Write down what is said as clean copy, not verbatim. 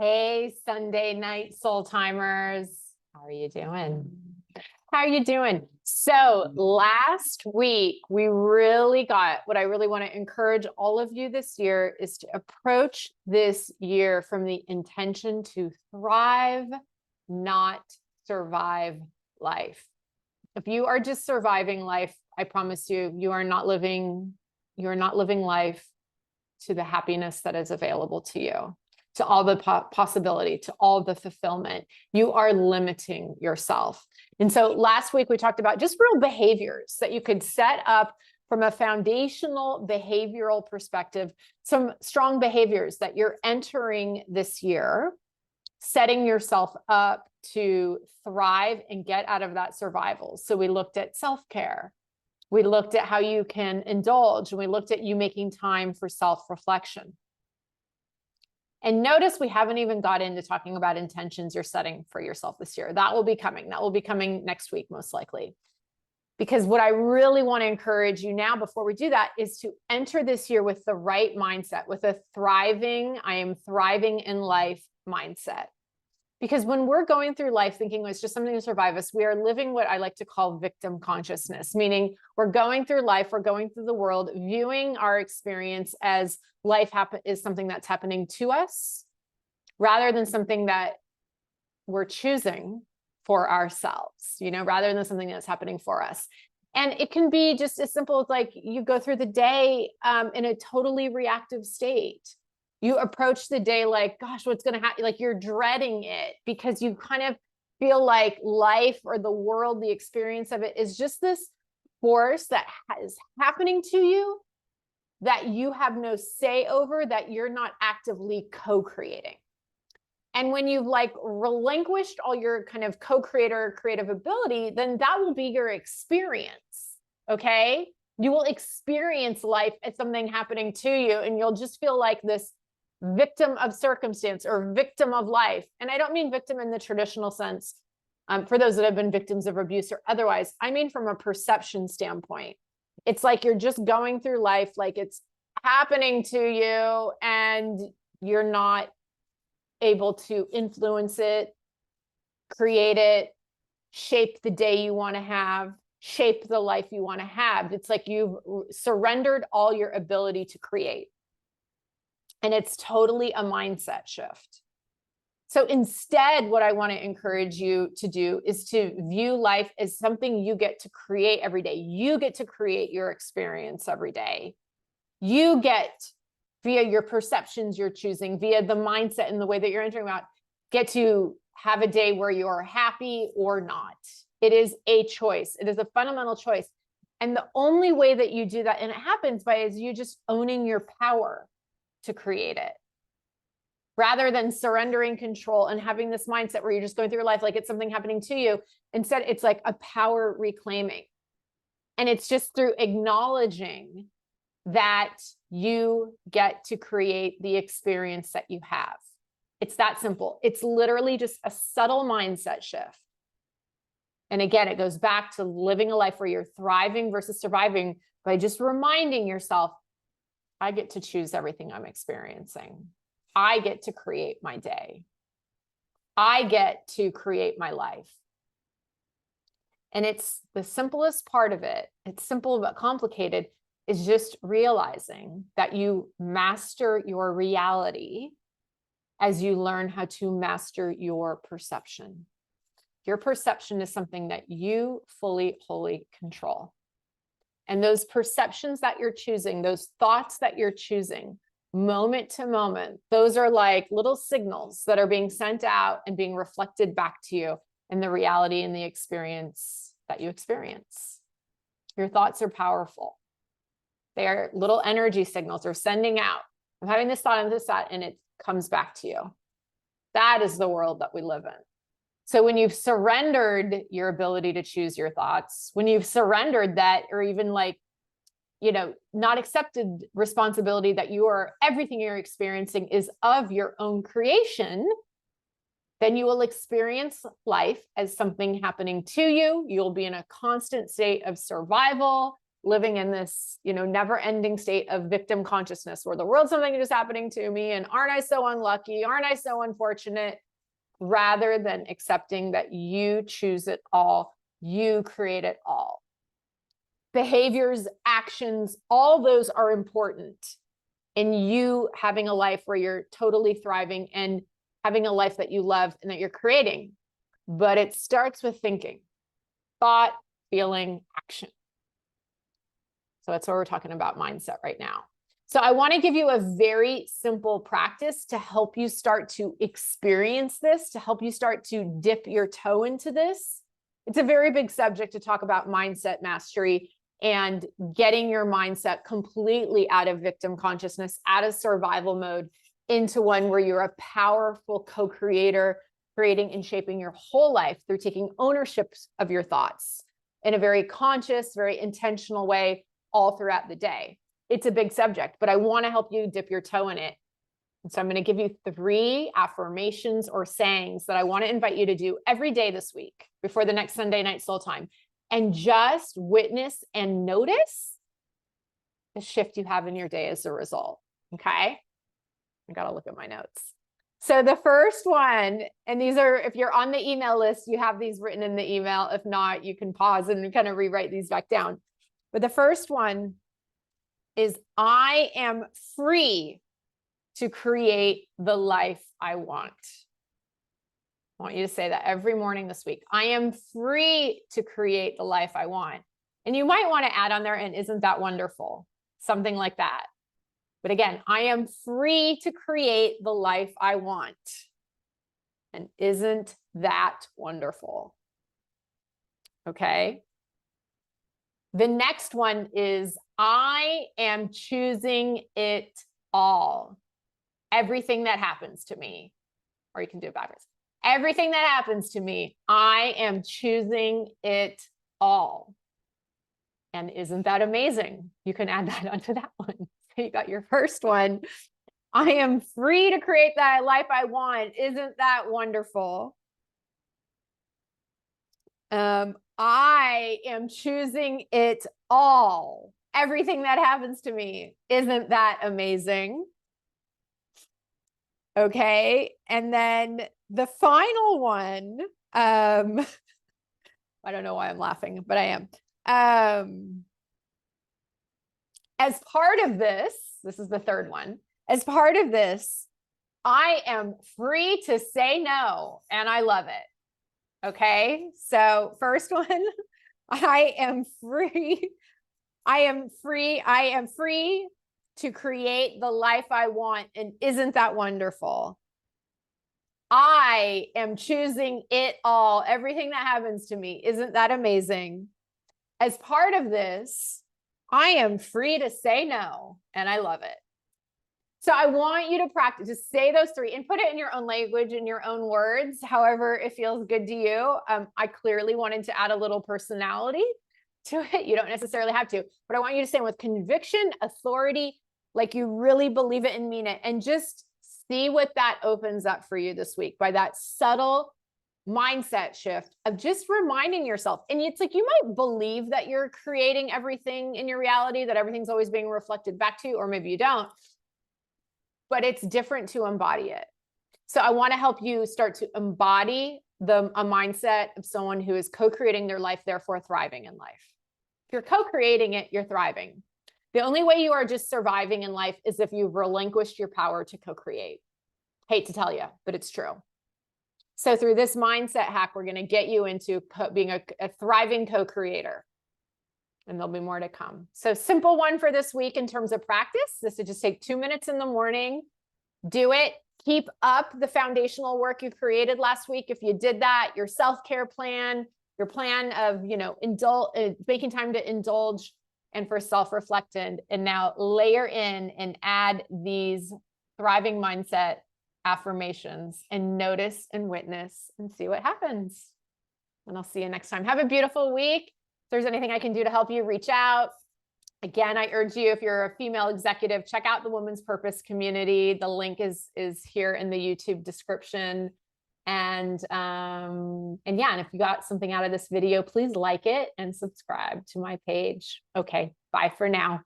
Hey, Sunday night soul timers. How are you doing? How are you doing? So last week, we really got what I really want to encourage all of you this year is to approach this year from the intention to thrive, not survive life. If you are just surviving life, I promise you, you are not living life to the happiness that is available to you, to all the possibility, to all the fulfillment. You are limiting yourself. And so last week we talked about just real behaviors that you could set up from a foundational behavioral perspective, some strong behaviors that you're entering this year, setting yourself up to thrive and get out of that survival. So we looked at self-care. We looked at how you can indulge, and we looked at you making time for self-reflection. And notice we haven't even got into talking about intentions you're setting for yourself this year. That will be coming. That will be coming next week, most likely. Because what I really want to encourage you now before we do that is to enter this year with the right mindset, with a thriving, I am thriving in life mindset. Because when we're going through life thinking it's just something to survive us, we are living what I like to call victim consciousness, meaning we're going through life, we're going through the world, viewing our experience as life is something that's happening to us, rather than something that we're choosing for ourselves, rather than something that's happening for us. And it can be just as simple as like you go through the day in a totally reactive state. You approach the day like, gosh, what's going to happen? Like you're dreading it because you kind of feel like life or the world, the experience of it is just this force that is happening to you that you have no say over, that you're not actively co-creating. And when you've like relinquished all your kind of co-creator creative ability, then that will be your experience. Okay. You will experience life as something happening to you, and you'll just feel like this victim of circumstance or victim of life. And I don't mean victim in the traditional sense for those that have been victims of abuse or otherwise. I mean from a perception standpoint. It's like you're just going through life like it's happening to you and you're not able to influence it, create it, shape the day you want to have, shape the life you want to have. It's like you've surrendered all your ability to create. And it's totally a mindset shift. So instead, what I want to encourage you to do is to view life as something you get to create every day. You get to create your experience every day. You get, via your perceptions you're choosing, via the mindset and the way that you're entering out, get to have a day where you're happy or not. It is a choice. It is a fundamental choice. And the only way that you do that, and it happens by, is you just owning your power to create it, rather than surrendering control and having this mindset where you're just going through your life like it's something happening to you. Instead, it's like a power reclaiming. And it's just through acknowledging that you get to create the experience that you have. It's that simple. It's literally just a subtle mindset shift. And again, it goes back to living a life where you're thriving versus surviving by just reminding yourself, I get to choose everything I'm experiencing. I get to create my day. I get to create my life. And it's the simplest part of it. It's simple but complicated, is just realizing that you master your reality as you learn how to master your perception. Your perception is something that you fully, wholly control. And those perceptions that you're choosing, those thoughts that you're choosing, moment to moment, those are like little signals that are being sent out and being reflected back to you in the reality and the experience that you experience. Your thoughts are powerful. They are little energy signals they're sending out. I'm having this thought and this thought, and it comes back to you. That is the world that we live in. So when you've surrendered your ability to choose your thoughts, when you've surrendered that, or even like, not accepted responsibility that everything you're experiencing is of your own creation, then you will experience life as something happening to you. You'll be in a constant state of survival. living in this, never ending state of victim consciousness where the world's something just happening to me. And aren't I so unlucky? Aren't I so unfortunate? Rather than accepting that you choose it all, you create it all. Behaviors, actions, all those are important in you having a life where you're totally thriving and having a life that you love and that you're creating. But it starts with thinking, thought, feeling, action. So that's what we're talking about mindset right now. So I want to give you a very simple practice to help you start to experience this, to help you start to dip your toe into this. It's a very big subject to talk about mindset mastery and getting your mindset completely out of victim consciousness, out of survival mode, into one where you're a powerful co-creator, creating and shaping your whole life through taking ownership of your thoughts in a very conscious, very intentional way all throughout the day. It's a big subject, but I want to help you dip your toe in it. And so I'm going to give you 3 affirmations or sayings that I want to invite you to do every day this week before the next Sunday night soul time, and just witness and notice the shift you have in your day as a result. Okay. I got to look at my notes. So the first one, and these are, if you're on the email list, you have these written in the email. If not, you can pause and kind of rewrite these back down. But the first one is, I am free to create the life I want. I want you to say that every morning this week. I am free to create the life I want. And you might want to add on there, and isn't that wonderful? Something like that. But again, I am free to create the life I want. And isn't that wonderful? Okay. The next one is, I am choosing it all. Everything that happens to me, or you can do it backwards. Everything that happens to me, I am choosing it all. And isn't that amazing? You can add that onto that one. So you got your first one. I am free to create that life I want. Isn't that wonderful? I am choosing it all. Everything that happens to me. Isn't that amazing? Okay. And then the final one, I don't know why I'm laughing, but I am. As part of this is the third one. As part of this, I am free to say no, and I love it. Okay. So first one, I am free. I am free to create the life I want. And isn't that wonderful? I am choosing it all. Everything that happens to me. Isn't that amazing? As part of this, I am free to say no, and I love it. So I want you to practice, just say those 3 and put it in your own language, in your own words, however it feels good to you. I clearly wanted to add a little personality to it. You don't necessarily have to, but I want you to say with conviction, authority, like you really believe it and mean it, and just see what that opens up for you this week by that subtle mindset shift of just reminding yourself. And it's like, you might believe that you're creating everything in your reality, that everything's always being reflected back to you, or maybe you don't, but it's different to embody it. So I want to help you start to embody a mindset of someone who is co-creating their life, therefore thriving in life. If you're co-creating it, you're thriving. The only way you are just surviving in life is if you've relinquished your power to co-create. Hate to tell you, but it's true. So through this mindset hack, we're going to get you into being a thriving co-creator. And there'll be more to come. So simple one for this week in terms of practice. This would just take 2 minutes in the morning. Do it. Keep up the foundational work you created last week. If you did that, your self-care plan, your plan of, making time to indulge and for self-reflected, and now layer in and add these thriving mindset affirmations and notice and witness and see what happens. And I'll see you next time. Have a beautiful week. If there's anything I can do to help you, reach out. Again, I urge you, if you're a female executive, check out the Women's Purpose community. The link is here in the YouTube description. And yeah, and if you got something out of this video, please like it and subscribe to my page. Okay, bye for now.